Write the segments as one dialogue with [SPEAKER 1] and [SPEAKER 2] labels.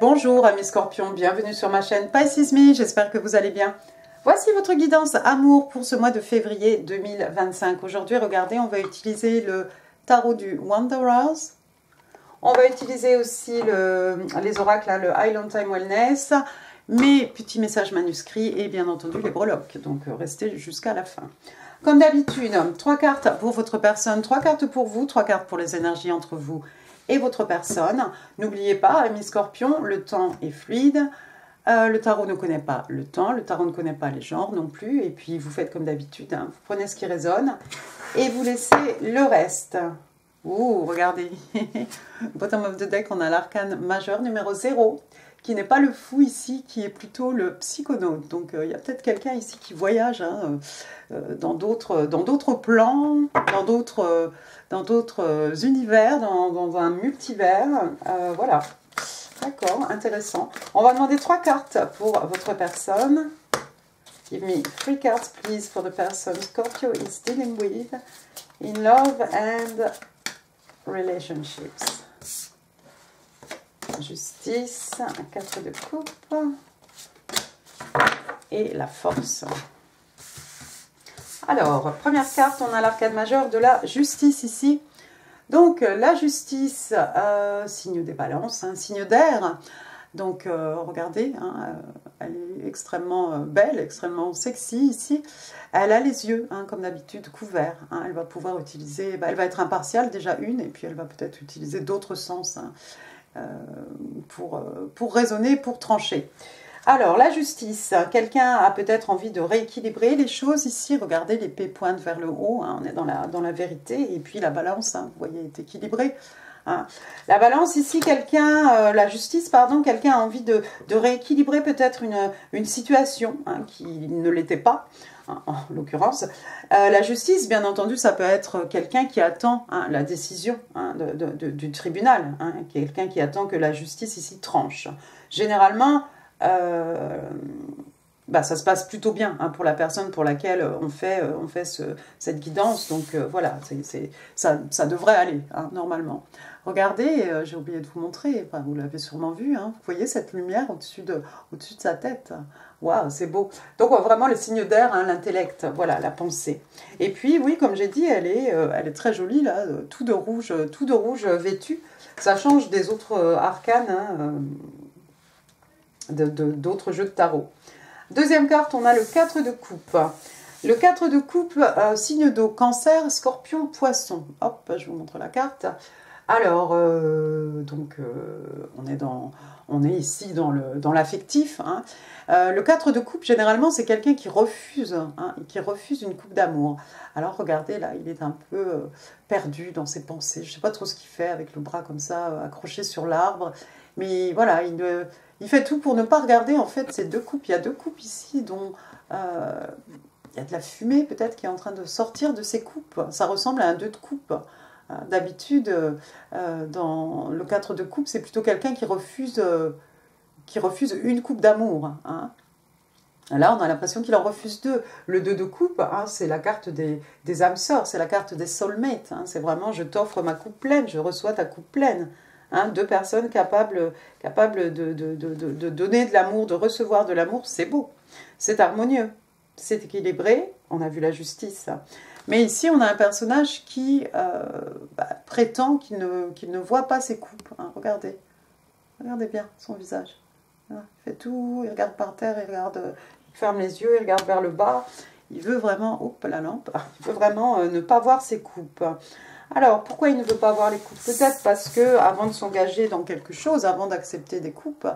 [SPEAKER 1] Bonjour amis scorpions, bienvenue sur ma chaîne Pisces Me, j'espère que vous allez bien. Voici votre guidance amour pour ce mois de février 2025. Aujourd'hui, regardez, on va utiliser le tarot du Wanderers. On va utiliser aussi les oracles, là, le Island Time Wellness, mes petits messages manuscrits et bien entendu les breloques. Donc restez jusqu'à la fin. Comme d'habitude, 3 cartes pour votre personne, 3 cartes pour vous, 3 cartes pour les énergies entre vous et votre personne. N'oubliez pas, amis scorpions, le temps est fluide. Le tarot ne connaît pas le temps, le tarot ne connaît pas les genres non plus. Et puis vous faites comme d'habitude, hein, vous prenez ce qui résonne et vous laissez le reste. Ouh, regardez, bottom of the deck, on a l'arcane majeur numéro 0, qui n'est pas le fou ici, qui est plutôt le psychonaute. Donc il y a peut-être quelqu'un ici qui voyage hein, dans d'autres plans, dans d'autres univers, dans un multivers. Voilà, d'accord, intéressant. On va demander 3 cartes pour votre personne. Give me 3 cards, please, for the person Scorpio is dealing with in love and relationships. Justice, un 4 de coupe et la force. Alors, première carte, on a l'arcade majeur de la justice ici. Donc, la justice, signe des balances, hein, signe d'air. Donc, regardez, hein, elle est extrêmement belle, extrêmement sexy ici. Elle a les yeux, hein, comme d'habitude, couverts. Hein, elle va pouvoir utiliser, elle va être impartiale déjà une, et puis elle va peut-être utiliser d'autres sens hein, pour raisonner, pour trancher. Alors, la justice, quelqu'un a peut-être envie de rééquilibrer les choses ici. Regardez, l'épée pointe vers le haut, hein, on est dans la vérité, et puis la balance, hein, vous voyez, est équilibrée. Hein. La balance ici, la justice, pardon, quelqu'un a envie de rééquilibrer peut-être une situation hein, qui ne l'était pas, hein, en l'occurrence. La justice, bien entendu, ça peut être quelqu'un qui attend hein, la décision hein, du tribunal, hein, quelqu'un qui attend que la justice ici tranche. Généralement, ça se passe plutôt bien hein, pour la personne pour laquelle on fait cette guidance. Donc voilà, ça devrait aller hein, normalement. Regardez, j'ai oublié de vous montrer, enfin, vous l'avez sûrement vu, hein, vous voyez cette lumière au-dessus de sa tête. Waouh, c'est beau. Donc vraiment les signes d'air, hein, l'intellect, voilà, la pensée. Et puis oui, comme j'ai dit, elle est très jolie là, tout de rouge vêtue. Ça change des autres arcanes hein, d'autres jeux de tarot. Deuxième carte, on a le 4 de coupe. Le 4 de coupe, signe d'eau, cancer, scorpion, poisson. Hop, je vous montre la carte. Alors, on est ici dans l'affectif. Hein. Le 4 de coupe, généralement, c'est quelqu'un qui refuse une coupe d'amour. Alors, regardez, là, il est un peu perdu dans ses pensées. Je ne sais pas trop ce qu'il fait avec le bras comme ça, accroché sur l'arbre. Mais voilà, il fait tout pour ne pas regarder, en fait, ces 2 coupes. Il y a 2 coupes ici dont il y a de la fumée, peut-être, qui est en train de sortir de ces coupes. Ça ressemble à un 2 de coupe. D'habitude, dans le 4 de coupe, c'est plutôt quelqu'un qui refuse une coupe d'amour. Hein. Là, on a l'impression qu'il en refuse 2. Le 2 de coupe, hein, c'est la carte des âmes sœurs, c'est la carte des soulmates. Hein. C'est vraiment, je t'offre ma coupe pleine, je reçois ta coupe pleine. Hein, 2 personnes capables de donner de l'amour, de recevoir de l'amour, c'est beau. C'est harmonieux, c'est équilibré. On a vu la justice. Mais ici, on a un personnage qui prétend qu'il ne voit pas ses coupes. Hein. Regardez bien son visage. Il fait tout, il regarde par terre, il ferme les yeux, il regarde vers le bas. Il veut vraiment, oups, la lampe, il veut vraiment ne pas voir ses coupes. Alors, pourquoi il ne veut pas voir les coupes? Peut-être parce que avant de s'engager dans quelque chose, avant d'accepter des coupes,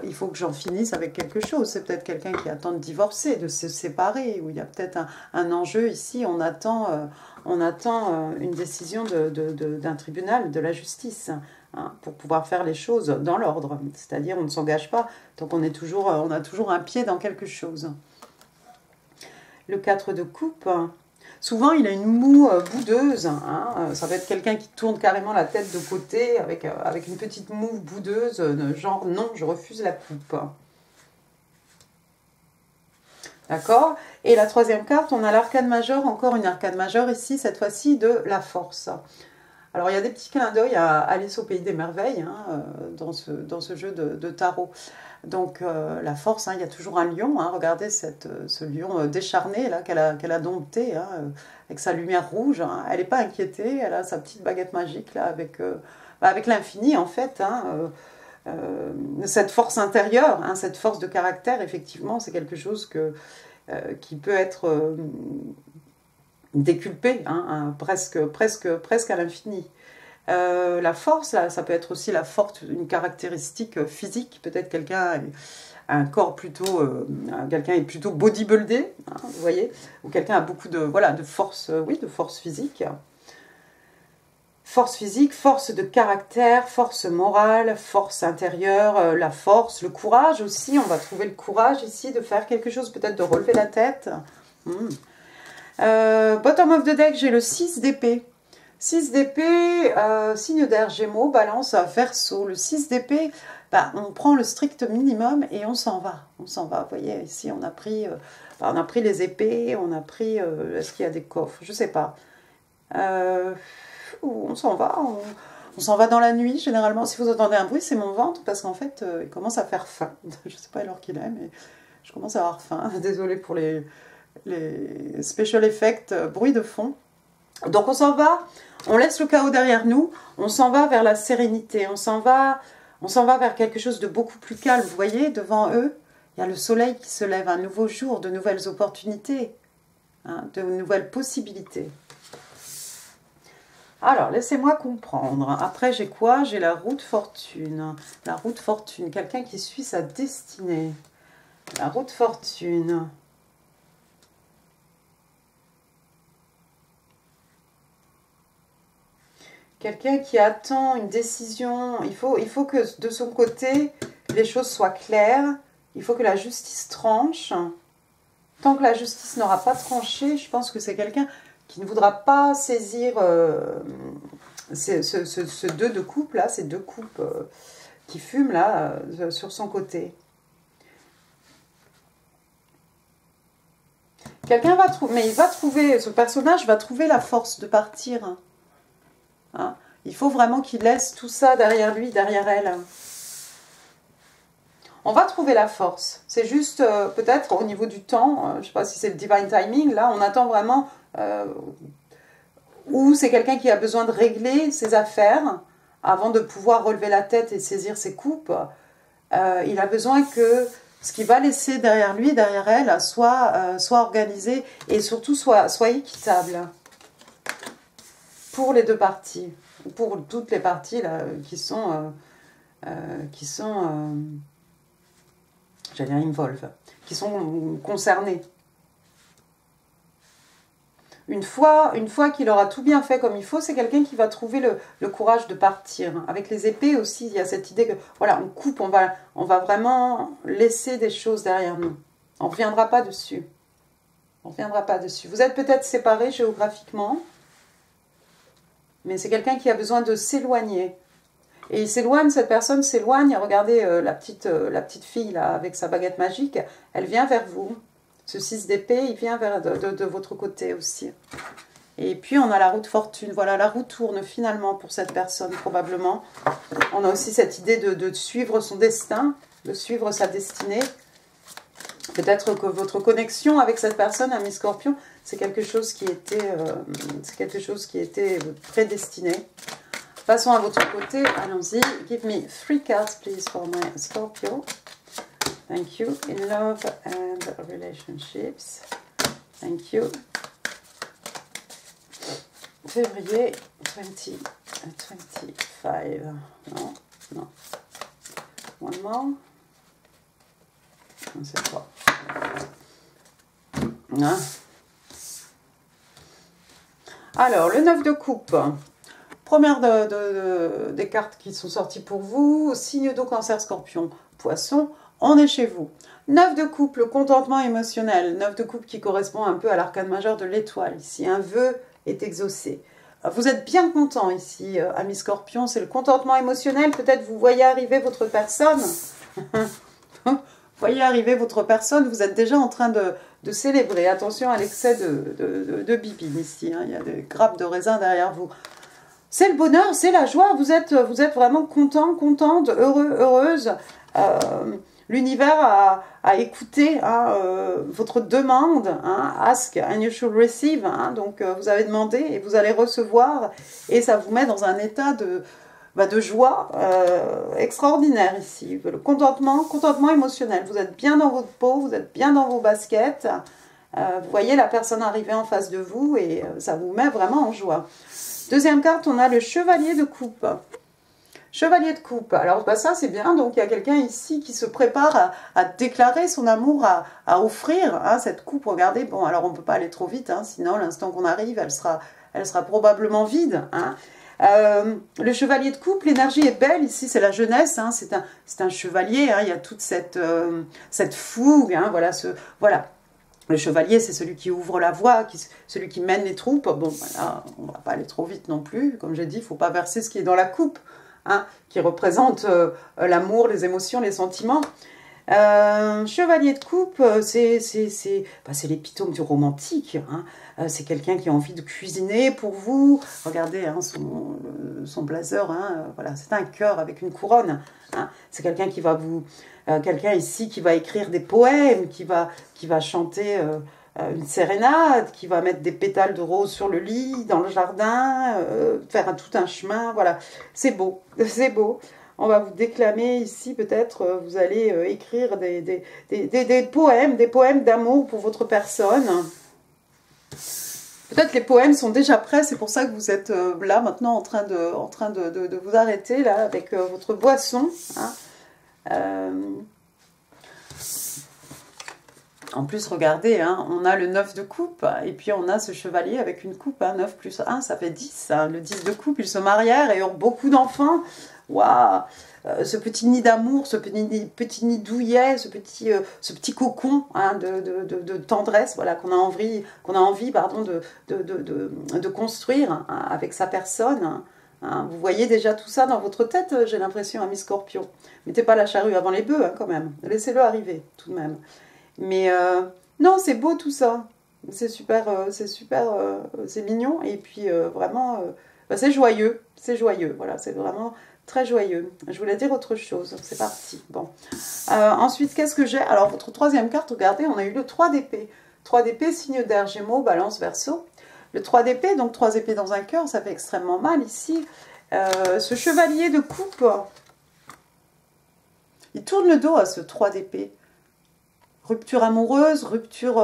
[SPEAKER 1] il faut que j'en finisse avec quelque chose. C'est peut-être quelqu'un qui attend de divorcer, de se séparer, ou il y a peut-être un enjeu ici. On attend une décision d'un tribunal, de la justice, hein, pour pouvoir faire les choses dans l'ordre. C'est-à-dire, on ne s'engage pas tant qu'on est on a toujours un pied dans quelque chose. Le 4 de coupe. Souvent, il a une moue boudeuse. Hein. Ça va être quelqu'un qui tourne carrément la tête de côté avec une petite moue boudeuse, genre non, je refuse la coupe. D'accord? Et la 3e carte, on a l'arcane majeur, encore une arcane majeure ici, cette fois-ci de la force. Alors, il y a des petits clins d'œil à Alice au Pays des Merveilles, hein, dans ce jeu de tarot. Donc, la force, hein, il y a toujours un lion. Hein, regardez ce lion décharné là qu'elle a dompté, hein, avec sa lumière rouge. Hein. Elle n'est pas inquiétée, elle a sa petite baguette magique là, avec l'infini en fait. Hein, cette force intérieure, hein, cette force de caractère, effectivement, c'est quelque chose qui peut être déculpé, hein, hein, presque à l'infini. La force, là, ça peut être aussi la force d'une caractéristique physique. Peut-être quelqu'un a un corps plutôt, quelqu'un est plutôt bodybuildé, hein, vous voyez, ou quelqu'un a beaucoup de, voilà, de force, oui, de force physique. Force physique, force de caractère, force morale, force intérieure, la force, le courage aussi. On va trouver le courage ici de faire quelque chose, peut-être de relever la tête. Bottom of the deck, j'ai le 6 d'épée. 6 d'épée, signe d'air, Gémeaux, Balance, Verseau. Le 6 d'épée, bah, on prend le strict minimum et on s'en va. On s'en va. Vous voyez, ici, on a pris les épées, on a pris... Est-ce qu'il y a des coffres? Je ne sais pas. On s'en va. On s'en va dans la nuit, généralement. Si vous entendez un bruit, c'est mon ventre, parce qu'en fait, il commence à faire faim. Je ne sais pas l'heure qu'il est, mais je commence à avoir faim. Désolée pour les special effects, bruit de fond. Donc on s'en va, on laisse le chaos derrière nous, on s'en va vers la sérénité, on s'en va vers quelque chose de beaucoup plus calme. Vous voyez, devant eux, il y a le soleil qui se lève, un nouveau jour, de nouvelles opportunités, hein, de nouvelles possibilités. Alors, laissez-moi comprendre. Après, j'ai quoi? J'ai la roue de fortune. La roue de fortune, quelqu'un qui suit sa destinée. La roue de fortune. Quelqu'un qui attend une décision. Il faut que de son côté, les choses soient claires. Il faut que la justice tranche. Tant que la justice n'aura pas tranché, je pense que c'est quelqu'un qui ne voudra pas saisir ce 2 de coupe, là, ces 2 coupes qui fument, là, sur son côté. Quelqu'un va trouver, mais il va trouver, ce personnage va trouver la force de partir. Hein? Il faut vraiment qu'il laisse tout ça derrière lui, derrière elle. On va trouver la force. C'est juste, peut-être, au niveau du temps, je ne sais pas si c'est le divine timing, là, on attend vraiment... ou c'est quelqu'un qui a besoin de régler ses affaires avant de pouvoir relever la tête et saisir ses coupes. Il a besoin que ce qu'il va laisser derrière lui, derrière elle, soit organisé et surtout soit équitable pour les deux parties, pour toutes les parties là, qui sont j'allais dire involve, qui sont concernées. Une fois qu'il aura tout bien fait comme il faut, c'est quelqu'un qui va trouver le courage de partir. Avec les épées aussi, il y a cette idée que, voilà, on coupe, on va vraiment laisser des choses derrière nous. On ne reviendra pas dessus. On ne reviendra pas dessus. Vous êtes peut-être séparés géographiquement, mais c'est quelqu'un qui a besoin de s'éloigner. Et il s'éloigne, cette personne s'éloigne. Regardez la petite fille là, avec sa baguette magique, elle vient vers vous. Ce 6 d'épée, il vient de votre côté aussi. Et puis, on a la roue de fortune. Voilà, la roue tourne finalement pour cette personne, probablement. On a aussi cette idée de suivre son destin, de suivre sa destinée. Peut-être que votre connexion avec cette personne, ami Scorpion, c'est quelque chose qui était prédestiné. Passons à votre côté. Allons-y. Give me 3 cards, please, for my Scorpio. Thank you. In love and relationships. Thank you. Février 2025. Non, non. One more. On sait pas. Hein? Alors, le 9 de coupe. Première des cartes qui sont sorties pour vous. Signe d'eau, Cancer, Scorpion, Poisson. On est chez vous. 9 de coupe, le contentement émotionnel. 9 de coupe qui correspond un peu à l'arcane majeur de l'étoile. Ici, un vœu est exaucé. Vous êtes bien content ici, ami Scorpion. C'est le contentement émotionnel. Peut-être vous voyez arriver votre personne. Vous voyez arriver votre personne. Vous êtes déjà en train de célébrer. Attention à l'excès de bibine ici. Hein. Il y a des grappes de raisin derrière vous. c'est le bonheur, c'est la joie. Vous êtes vraiment content, contente, heureux, heureuse. L'univers a écouté hein, votre demande. Hein, ask and you should receive. Hein, donc vous avez demandé et vous allez recevoir. Et ça vous met dans un état de joie extraordinaire ici. Le contentement émotionnel. Vous êtes bien dans votre peau, vous êtes bien dans vos baskets. Vous voyez la personne arriver en face de vous et ça vous met vraiment en joie. Deuxième carte, on a le chevalier de coupe. Chevalier de coupe. Alors bah, ça c'est bien, donc il y a quelqu'un ici qui se prépare à déclarer son amour, à offrir hein, cette coupe. Regardez, bon alors on ne peut pas aller trop vite, hein, sinon l'instant qu'on arrive, elle sera probablement vide. Hein. Le chevalier de coupe, l'énergie est belle, ici c'est la jeunesse, hein, c'est un chevalier, hein, il y a toute cette fougue, hein, voilà. Le chevalier, c'est celui qui ouvre la voie, celui qui mène les troupes. Bon, voilà, on ne va pas aller trop vite non plus. Comme j'ai dit, il ne faut pas verser ce qui est dans la coupe, hein, qui représente l'amour, les émotions, les sentiments. Chevalier de coupe, c'est l'épitome du romantique. Hein. C'est quelqu'un qui a envie de cuisiner pour vous. Regardez hein, son blazer, hein, voilà, c'est un cœur avec une couronne. Hein. C'est quelqu'un qui va quelqu'un ici qui va écrire des poèmes, qui va chanter une sérénade, qui va mettre des pétales de rose sur le lit, dans le jardin, faire tout un chemin. Voilà, c'est beau, c'est beau. On va vous déclamer ici, peut-être, vous allez écrire des poèmes d'amour pour votre personne. Peut-être les poèmes sont déjà prêts, c'est pour ça que vous êtes là maintenant en train de vous arrêter là avec votre boisson. Hein. En plus, regardez, hein, on a le 9 de coupe, et puis on a ce chevalier avec une coupe, hein, 9 plus 1, ça fait 10. Hein, le 10 de coupe, ils se marièrent et ont beaucoup d'enfants. Waouh, ce petit nid d'amour, ce petit nid douillet, ce petit cocon hein, de tendresse, voilà, qu'on a envie de construire hein, avec sa personne. Hein, vous voyez déjà tout ça dans votre tête, j'ai l'impression, ami Scorpion. Mettez pas la charrue avant les bœufs, hein, quand même. Laissez-le arriver, tout de même. Mais non, c'est beau tout ça. C'est super, c'est mignon. Et puis vraiment, bah, c'est joyeux. C'est joyeux, voilà, c'est vraiment très joyeux. Je voulais dire autre chose. C'est parti. Bon. Ensuite, qu'est-ce que j'ai? Alors, votre troisième carte, regardez, on a eu le 3 d'épée. 3 d'épée, signe d'air, Gémeaux, Balance, Verseau. Le 3 d'épée, donc 3 épées dans un cœur, ça fait extrêmement mal ici. Ce chevalier de coupe, il tourne le dos à ce 3 d'épée. Rupture amoureuse, rupture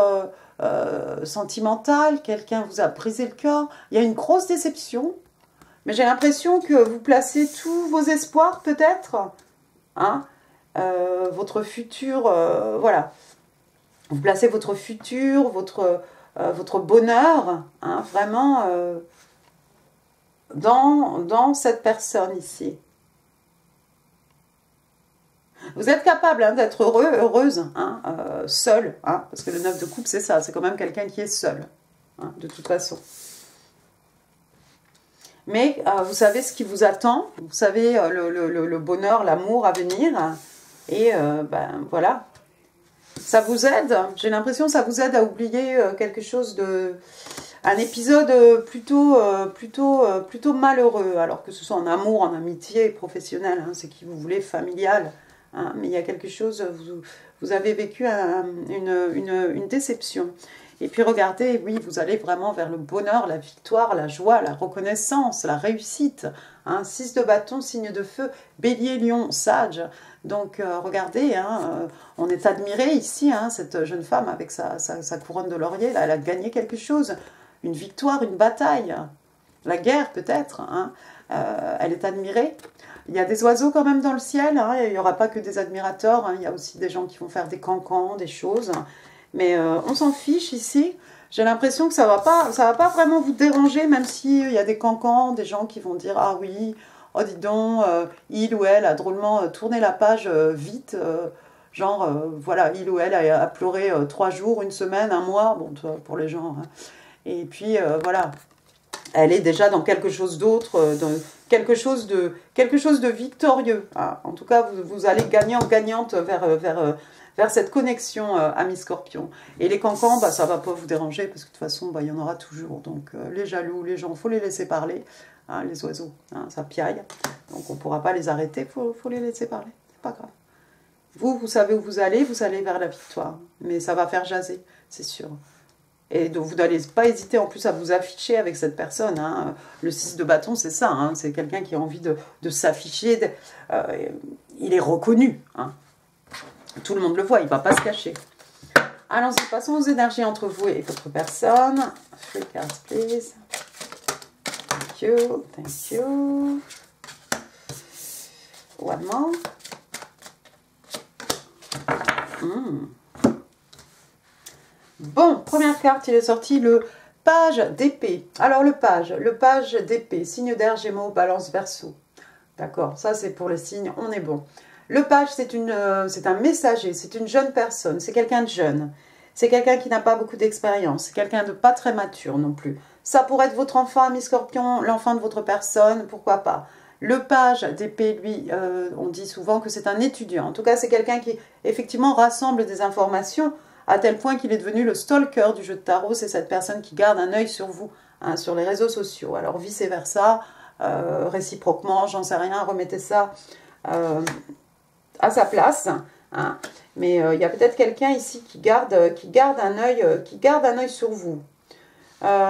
[SPEAKER 1] sentimentale, quelqu'un vous a brisé le cœur. Il y a une grosse déception, mais j'ai l'impression que vous placez tous vos espoirs peut-être, hein, votre futur, voilà. Vous placez votre futur, votre bonheur, hein, vraiment dans cette personne ici. Vous êtes capable hein, d'être heureux, heureuse, hein, seul, hein, parce que le 9 de coupe, c'est ça, c'est quand même quelqu'un qui est seul, hein, de toute façon. Mais vous savez ce qui vous attend, vous savez le bonheur, l'amour à venir, et ben voilà. Ça vous aide, j'ai l'impression que ça vous aide à oublier quelque chose un épisode plutôt malheureux, alors que ce soit en amour, en amitié, professionnel, hein, c'est qui vous voulez, familial. Hein, mais il y a quelque chose, vous avez vécu une déception. Et puis regardez, oui, vous allez vraiment vers le bonheur, la victoire, la joie, la reconnaissance, la réussite. Hein, 6 de bâton, signe de feu, bélier, lion, sage. Donc regardez, hein, on est admiré ici, hein, cette jeune femme avec sa couronne de laurier, là, elle a gagné quelque chose, une victoire, une bataille, la guerre peut-être, hein, elle est admirée. Il y a des oiseaux quand même dans le ciel, hein, il n'y aura pas que des admirateurs, hein, il y a aussi des gens qui vont faire des cancans, des choses, mais on s'en fiche ici. J'ai l'impression que ça va pas vraiment vous déranger, même s'il y a des cancans, des gens qui vont dire « Ah oui, oh dis donc, il ou elle a drôlement tourné la page vite, genre, voilà, il ou elle a pleuré 3 jours, 1 semaine, 1 mois, bon, pour les gens. Hein. Et puis, voilà, elle est déjà dans quelque chose d'autre, dans quelque chose de victorieux. Ah, en tout cas, vous allez gagnante vers cette connexion ami Scorpion. Et les cancans, bah, ça ne va pas vous déranger, parce que de toute façon, bah, il y en aura toujours. Donc, les jaloux, les gens, il faut les laisser parler. hein, les oiseaux, hein, ça piaille. Donc on ne pourra pas les arrêter, il faut les laisser parler, c'est pas grave. Vous savez où vous allez vers la victoire. Mais ça va faire jaser, c'est sûr. Et donc vous n'allez pas hésiter en plus à vous afficher avec cette personne. Hein. Le 6 de bâton, c'est ça. Hein. C'est quelqu'un qui a envie de s'afficher. Il est reconnu. Hein. Tout le monde le voit, il ne va pas se cacher. Allons-y, passons aux énergies entre vous et votre personne. 3 cards, please. Thank you, thank you. One more. Bon, première carte, il est sorti le page d'épée. Alors le page d'épée, signe d'air, Gémeaux, Balance, Verseau. D'accord, ça c'est pour les signes, on est bon. Le page, c'est un messager, c'est une jeune personne, c'est quelqu'un de jeune. C'est quelqu'un qui n'a pas beaucoup d'expérience, c'est quelqu'un de pas très mature non plus. Ça pourrait être votre enfant, ami Scorpion, l'enfant de votre personne, pourquoi pas. Le page d'épée, lui, on dit souvent que c'est un étudiant. En tout cas, c'est quelqu'un qui, effectivement, rassemble des informations à tel point qu'il est devenu le stalker du jeu de tarot. C'est cette personne qui garde un œil sur vous, hein, sur les réseaux sociaux. Alors, vice-versa, réciproquement, j'en sais rien, remettez ça à sa place. Hein. Mais il y a peut-être quelqu'un ici qui garde un œil sur vous.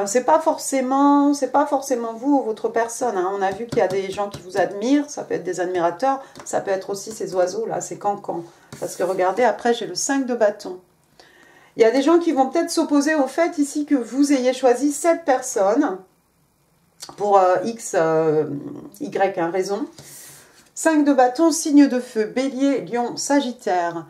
[SPEAKER 1] C'est pas forcément vous ou votre personne. Hein. On a vu qu'il y a des gens qui vous admirent, ça peut être des admirateurs, ça peut être aussi ces oiseaux-là, ces cancans. Parce que regardez, après j'ai le 5 de bâton. Il y a des gens qui vont peut-être s'opposer au fait ici que vous ayez choisi cette personne pour X, Y, hein, raison. 5 de bâton, signe de feu, bélier, lion, sagittaire.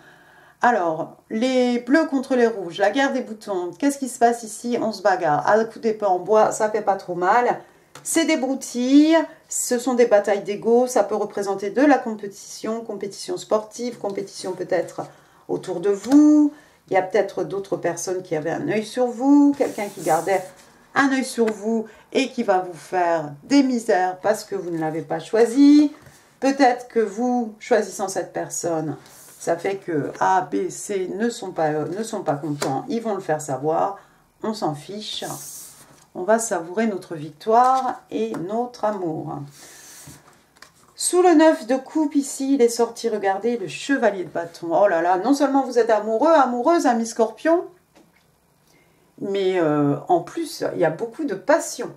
[SPEAKER 1] Alors, les bleus contre les rouges, la guerre des boutons, qu'est-ce qui se passe ici? On se bagarre, à coups d'épée en bois, ça fait pas trop mal. C'est des broutilles, ce sont des batailles d'ego, ça peut représenter de la compétition, compétition sportive, compétition peut-être autour de vous. Il y a peut-être d'autres personnes qui avaient un œil sur vous, quelqu'un qui gardait un œil sur vous et qui va vous faire des misères parce que vous ne l'avez pas choisi. Peut-être que vous, choisissant cette personne, ça fait que A, B, C ne sont pas contents. Ils vont le faire savoir. On s'en fiche. On va savourer notre victoire et notre amour. Sous le 9 de coupe, ici, il est sorti, regardez, le chevalier de bâton. Oh là là, non seulement vous êtes amoureux, amoureuse, ami Scorpion, mais en plus, il y a beaucoup de passion.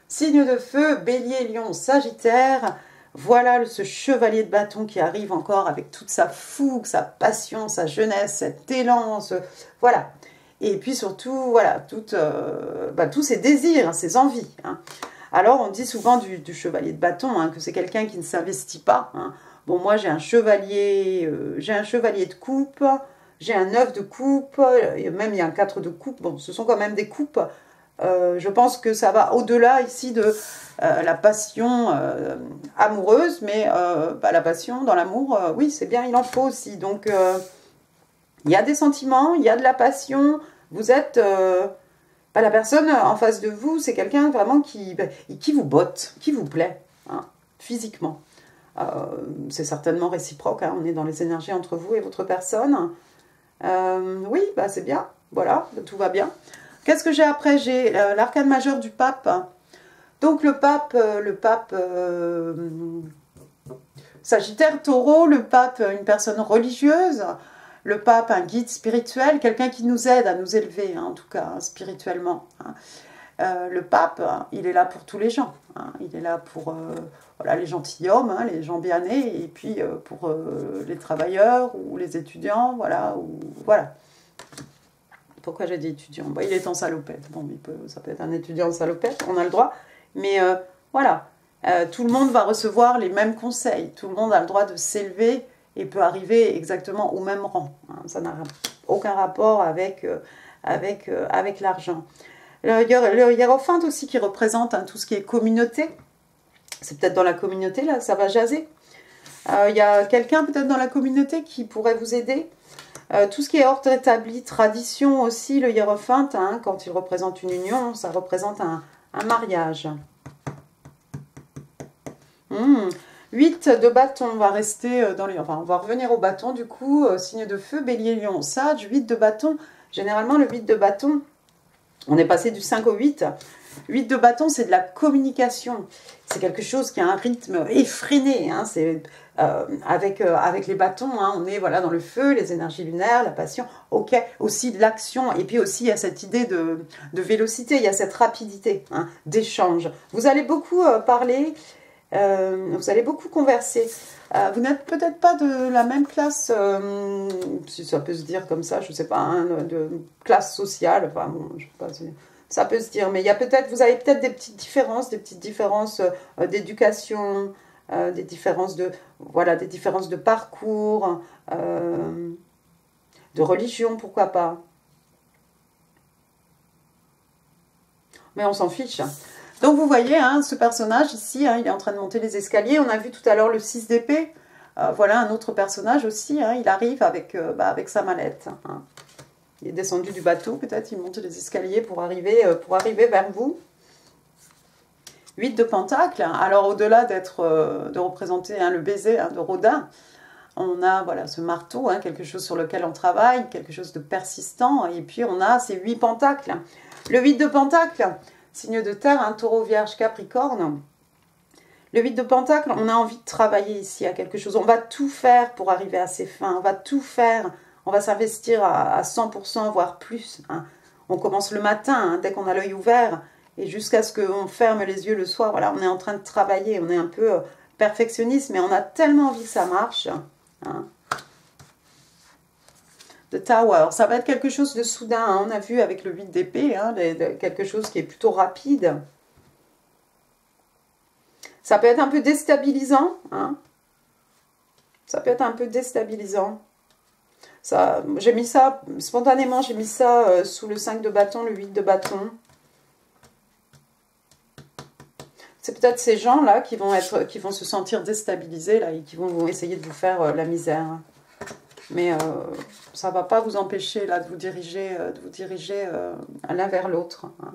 [SPEAKER 1] Signe de feu, bélier, lion, sagittaire. Voilà ce chevalier de bâton qui arrive encore avec toute sa fougue, sa passion, sa jeunesse, cet élan, voilà. Et puis surtout, voilà, tous ses désirs, ses envies. Hein. Alors, on dit souvent du chevalier de bâton hein, que c'est quelqu'un qui ne s'investit pas. Hein. Bon, moi, j'ai un chevalier de coupe, j'ai un 9 de coupe, même il y a un 4 de coupe. Bon, ce sont quand même des coupes. Je pense que ça va au-delà ici de la passion amoureuse, mais la passion dans l'amour, oui, c'est bien, il en faut aussi. Donc, il y a des sentiments, il y a de la passion. Vous êtes... la personne en face de vous, c'est quelqu'un vraiment qui vous botte, qui vous plaît, hein, physiquement. C'est certainement réciproque, hein, on est dans les énergies entre vous et votre personne. Oui, c'est bien, voilà, tout va bien. Qu'est-ce que j'ai après? J'ai l'arcane majeur du pape. Donc le pape Sagittaire, Taureau, le pape, une personne religieuse, le pape, un guide spirituel, quelqu'un qui nous aide à nous élever, hein, en tout cas, hein, spirituellement. Hein. Le pape, il est là pour tous les gens. Hein. Il est là pour voilà, les gentilshommes, hein, les gens bien nés, et puis pour les travailleurs ou les étudiants, voilà. Pourquoi j'ai dit étudiant? Il est en salopette. Bon, ça peut être un étudiant en salopette, on a le droit. Mais voilà, tout le monde va recevoir les mêmes conseils. Tout le monde a le droit de s'élever et peut arriver exactement au même rang. Hein. Ça n'a aucun rapport avec l'argent. Le hiérophante aussi qui représente hein, tout ce qui est communauté. C'est peut-être dans la communauté, là, ça va jaser. Il y a quelqu'un peut-être dans la communauté qui pourrait vous aider. Tout ce qui est ordre établi, tradition aussi, le hiérophante, hein, quand il représente une union, ça représente un mariage. 8 de bâton, on va rester dans les... Enfin, on va revenir au bâton, du coup, signe de feu, bélier, lion, sage, 8 de bâton. Généralement, le 8 de bâton, on est passé du 5 au 8. 8 de bâton, c'est de la communication. C'est quelque chose qui a un rythme effréné. Hein. C'est avec les bâtons, hein, on est voilà, dans le feu, les énergies lunaires, la passion. Ok, aussi de l'action. Et puis aussi, il y a cette idée de vélocité, il y a cette rapidité, hein, d'échange. Vous allez beaucoup parler, vous allez beaucoup converser. Vous n'êtes peut-être pas de la même classe, si ça peut se dire comme ça, je ne sais pas, hein, de classe sociale, enfin bon, je sais pas si ça peut se dire, mais il y a peut-être, vous avez peut-être des petites différences d'éducation, des différences de, voilà, des différences de parcours, de religion, pourquoi pas. Mais on s'en fiche. Donc vous voyez, hein, ce personnage ici, hein, il est en train de monter les escaliers. On a vu tout à l'heure le 6 d'épée. Voilà un autre personnage aussi. Hein, il arrive avec sa mallette. Hein. Il est descendu du bateau, peut-être. Il monte les escaliers pour arriver vers vous. 8 de pentacle. Alors au-delà de représenter hein, le baiser hein, de Rodin, on a voilà, ce marteau, hein, quelque chose sur lequel on travaille, quelque chose de persistant. Et puis on a ces 8 pentacles. Le 8 de pentacle. Signe de terre, un taureau, vierge, capricorne. Le 8 de pentacle, on a envie de travailler ici à quelque chose. On va tout faire pour arriver à ses fins. On va tout faire. On va s'investir à 100%, voire plus. Hein. On commence le matin, hein, dès qu'on a l'œil ouvert, et jusqu'à ce qu'on ferme les yeux le soir. Voilà, on est en train de travailler. On est un peu perfectionniste, mais on a tellement envie que ça marche. Hein. The Tower, ça va être quelque chose de soudain, hein. On a vu avec le 8 d'épée, hein, quelque chose qui est plutôt rapide. Ça peut être un peu déstabilisant, hein. Ça peut être un peu déstabilisant. J'ai mis ça, spontanément, j'ai mis ça sous le 5 de bâton, le 8 de bâton. C'est peut-être ces gens-là qui vont se sentir déstabilisés, là, et qui vont essayer de vous faire la misère. Mais ça ne va pas vous empêcher là, de vous diriger l'un vers l'autre. Hein.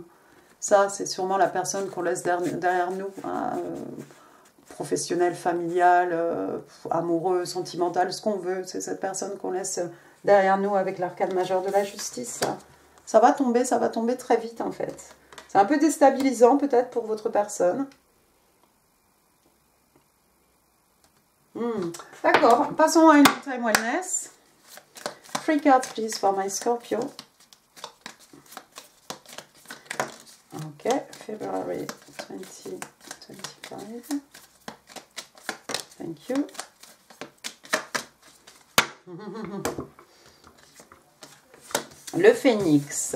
[SPEAKER 1] Ça, c'est sûrement la personne qu'on laisse derrière nous. Hein, professionnel, familial, amoureux, sentimental, ce qu'on veut. C'est cette personne qu'on laisse derrière nous avec l'arcane majeur de la justice. Ça va tomber très vite en fait. C'est un peu déstabilisant peut-être pour votre personne. D'accord, passons à une time wellness. 3 cards please for my Scorpio. Ok, February 2025. Thank you. Le phénix,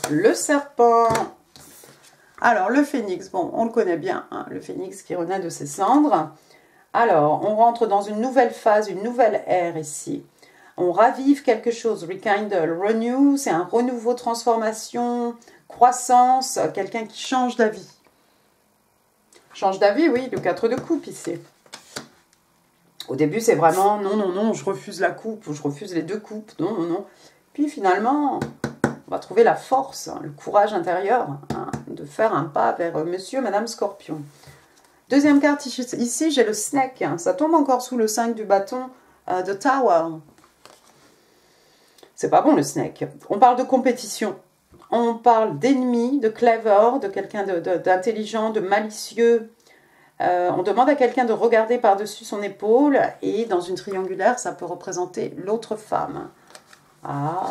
[SPEAKER 1] le serpent. Alors, le phénix, bon, on le connaît bien, hein, le phénix qui renaît de ses cendres. Alors, on rentre dans une nouvelle phase, une nouvelle ère ici. On ravive quelque chose, rekindle, renew, c'est un renouveau, transformation, croissance, quelqu'un qui change d'avis. Change d'avis, oui, le 4 de coupe ici. Au début, c'est vraiment non, non, non, je refuse la coupe, ou je refuse les deux coupes, non, non, non. Puis finalement, on va trouver la force, hein, le courage intérieur hein, de faire un pas vers monsieur, madame Scorpion. Deuxième carte ici, j'ai le snake. Ça tombe encore sous le 5 du bâton de Tower. C'est pas bon le snake. On parle de compétition. On parle d'ennemi, de clever, de quelqu'un d'intelligent, de malicieux. On demande à quelqu'un de regarder par-dessus son épaule. Et dans une triangulaire, ça peut représenter l'autre femme. Ah.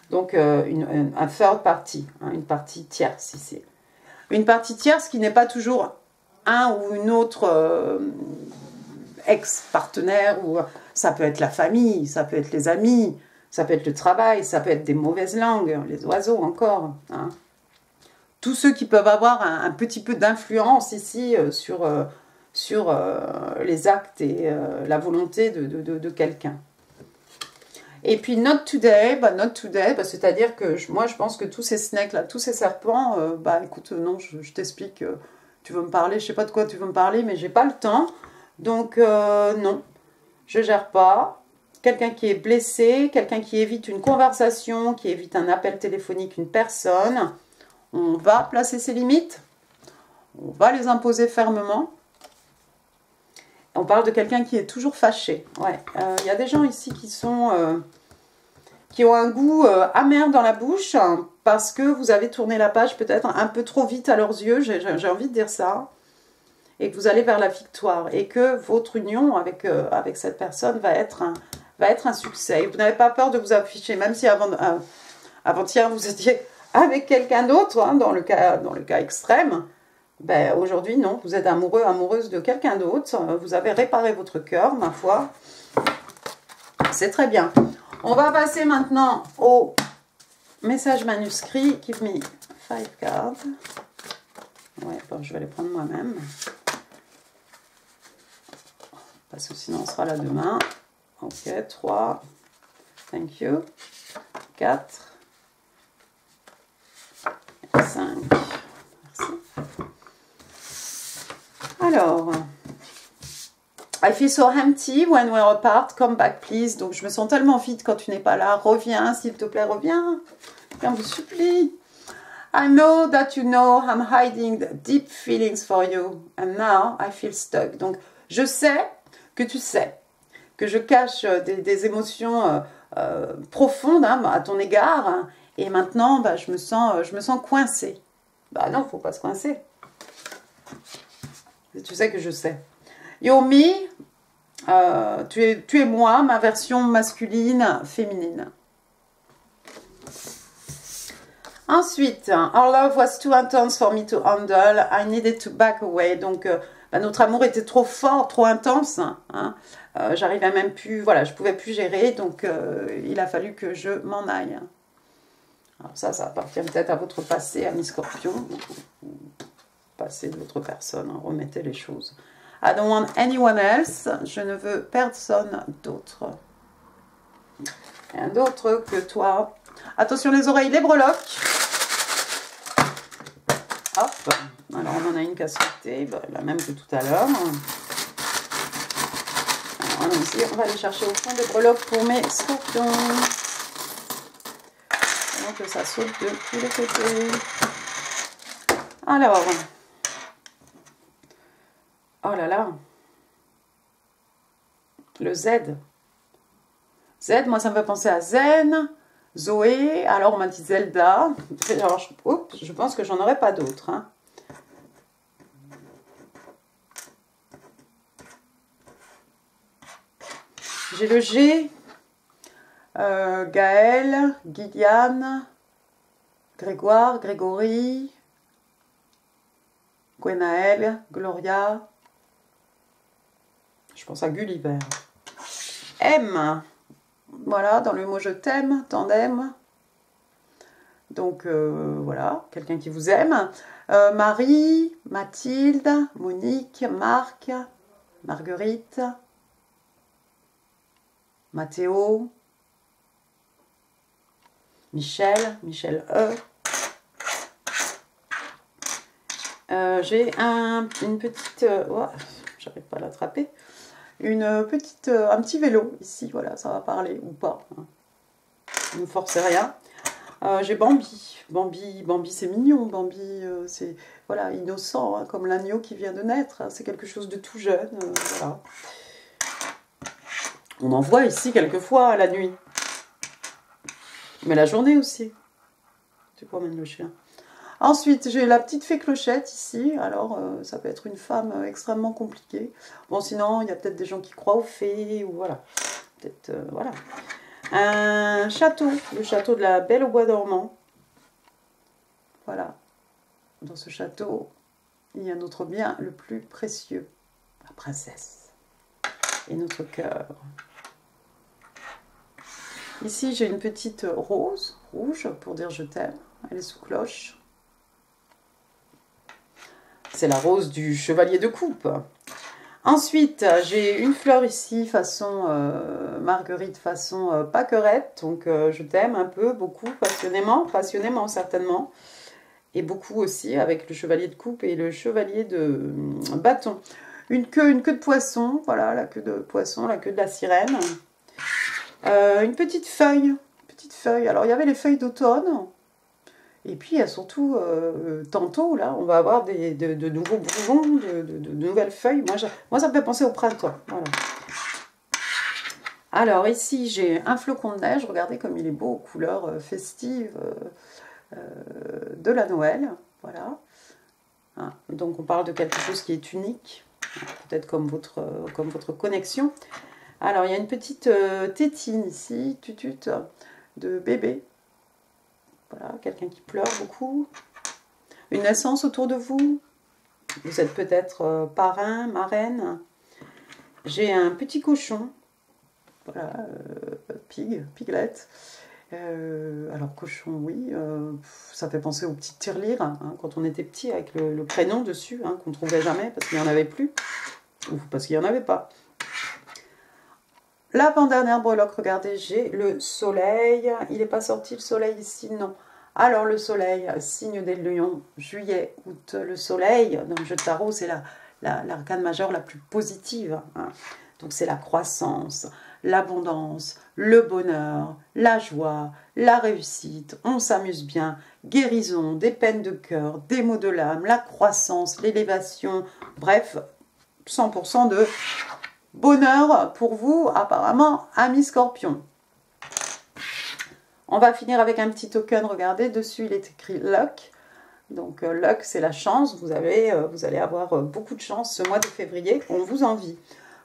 [SPEAKER 1] Donc, un third party, hein, une partie tierce ici. Une partie tierce qui n'est pas toujours un ou une autre ex-partenaire, ou ça peut être la famille, ça peut être les amis, ça peut être le travail, ça peut être des mauvaises langues, les oiseaux encore. Hein. Tous ceux qui peuvent avoir un petit peu d'influence ici sur les actes et la volonté de quelqu'un. Et puis, not today, c'est-à-dire que moi, je pense que tous ces snakes-là, tous ces serpents, écoute, non, je t'explique, tu veux me parler, je sais pas de quoi tu veux me parler, mais j'ai pas le temps. Donc, non, je gère pas. Quelqu'un qui est blessé, quelqu'un qui évite une conversation, qui évite un appel téléphonique, une personne, on va placer ses limites, on va les imposer fermement. On parle de quelqu'un qui est toujours fâché. Ouais, y a des gens ici qui ont un goût amer dans la bouche, parce que vous avez tourné la page peut-être un peu trop vite à leurs yeux, j'ai envie de dire ça, et que vous allez vers la victoire, et que votre union avec cette personne va être un succès. Et vous n'avez pas peur de vous afficher, même si avant-hier vous étiez avec quelqu'un d'autre, hein, dans le cas extrême. Ben, aujourd'hui, non, vous êtes amoureux, amoureuse de quelqu'un d'autre, vous avez réparé votre cœur, ma foi. C'est très bien. On va passer maintenant au message manuscrit. Give me 5 cards. Ouais, bon, je vais les prendre moi-même. Parce que sinon, on sera là demain. Ok, 3. Thank you. 4. 5. Merci. Alors, I feel so empty when we're apart, come back please. Donc je me sens tellement vide quand tu n'es pas là, reviens s'il te plaît, reviens. Je vous supplie. I know that you know I'm hiding the deep feelings for you and now I feel stuck. Donc je sais que tu sais que je cache des émotions profondes, hein, à ton égard, hein, et maintenant bah, je me sens coincée. Bah non, faut pas se coincer. Tu sais que je sais. You're me, tu es moi, ma version masculine, féminine. Ensuite, our love was too intense for me to handle. I needed to back away. Donc, bah, notre amour était trop fort, trop intense. Hein. J'arrivais même plus, voilà, je pouvais plus gérer. Donc, il a fallu que je m'en aille. Alors ça appartient peut-être à votre passé, ami Scorpion. Passé de votre personne, hein, remettez les choses. I don't want anyone else. Je ne veux personne d'autre. Rien d'autre que toi. Attention les oreilles, les breloques. Hop. Alors on en a une qui a sauté, la même que tout à l'heure. Alors allons-y, on va aller chercher au fond des breloques pour mes scorpions. Donc que ça saute de tous les côtés. Alors. Oh là là. Le Z. Z, moi ça me fait penser à Zen, Zoé, alors on m'a dit Zelda. Alors, je pense que j'en aurai pas d'autres. Hein. J'ai le G, Gaël, Guyliane, Grégoire, Grégory, Gwenaël, Gloria. Je pense à Gulliver. M. Voilà, dans le mot je t'aime, tandem. Donc, voilà, quelqu'un qui vous aime. Marie, Mathilde, Monique, Marc, Marguerite, Mathéo, Michel, Michel E. J'ai une petite... oh, j'arrive pas à l'attraper. Un petit vélo ici, voilà, ça va parler ou pas. Hein. Ne forcez rien. J'ai Bambi. Bambi c'est mignon. Bambi, c'est voilà, innocent, hein, comme l'agneau qui vient de naître. Hein, c'est quelque chose de tout jeune. Voilà. On en voit ici quelquefois la nuit. Mais la journée aussi. Tu promènes le chien. Ensuite, j'ai la petite fée Clochette ici. Alors, ça peut être une femme extrêmement compliquée. Bon, sinon, il y a peut-être des gens qui croient aux fées, ou voilà. Peut-être, voilà. Un château, le château de la Belle au Bois dormant. Voilà. Dans ce château, il y a notre bien le plus précieux, la princesse. Et notre cœur. Ici, j'ai une petite rose rouge pour dire je t'aime. Elle est sous cloche. C'est la rose du chevalier de coupe. Ensuite, j'ai une fleur ici, façon marguerite, façon pâquerette. Donc, je t'aime un peu, beaucoup, passionnément certainement. Et beaucoup aussi avec le chevalier de coupe et le chevalier de bâton. Une queue de poisson, voilà, la queue de poisson, la queue de la sirène. Une petite feuille. Alors, il y avait les feuilles d'automne. Et puis, il y a surtout, tantôt, là, on va avoir de nouveaux bourgeons, de nouvelles feuilles. Moi, ça me fait penser au printemps. Voilà. Alors, ici, j'ai un flocon de neige. Regardez comme il est beau, aux couleurs festives. de la Noël. Voilà. Hein, donc on parle de quelque chose qui est unique, peut-être comme votre connexion. Alors il y a une petite tétine ici, tutute, de bébé. Voilà, quelqu'un qui pleure beaucoup. Une naissance autour de vous. Vous êtes peut-être parrain, marraine. J'ai un petit cochon. Voilà, piglet. Alors cochon, oui, ça fait penser aux petites tirelires, hein, quand on était petit, avec le prénom dessus, hein, qu'on ne trouvait jamais parce qu'il n'y en avait plus, ou parce qu'il n'y en avait pas. L'avant-dernière breloque, regardez, j'ai le soleil. Il n'est pas sorti le soleil ici, non. Alors le soleil, signe des lions, juillet, août, le soleil, dans le jeu de tarot, c'est l'arcane majeure la plus positive, hein. Donc c'est la croissance, l'abondance, le bonheur, la joie, la réussite, on s'amuse bien, guérison, des peines de cœur, des maux de l'âme, la croissance, l'élévation, bref, 100% de bonheur pour vous, apparemment, amis scorpions. On va finir avec un petit token, regardez, dessus il est écrit Luck. Donc Luck, c'est la chance, vous allez avoir beaucoup de chance ce mois de février, on vous envie.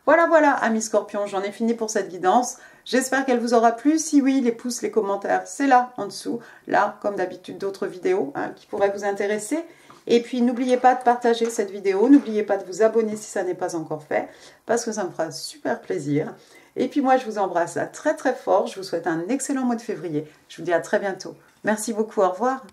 [SPEAKER 1] Voilà, voilà, amis scorpions, j'en ai fini pour cette guidance. J'espère qu'elle vous aura plu. Si oui, les pouces, les commentaires, c'est là, en dessous. Là, comme d'habitude, d'autres vidéos, hein, qui pourraient vous intéresser. Et puis, n'oubliez pas de partager cette vidéo. N'oubliez pas de vous abonner si ça n'est pas encore fait, parce que ça me fera super plaisir. Et puis moi, je vous embrasse très très fort. Je vous souhaite un excellent mois de février. Je vous dis à très bientôt. Merci beaucoup, au revoir.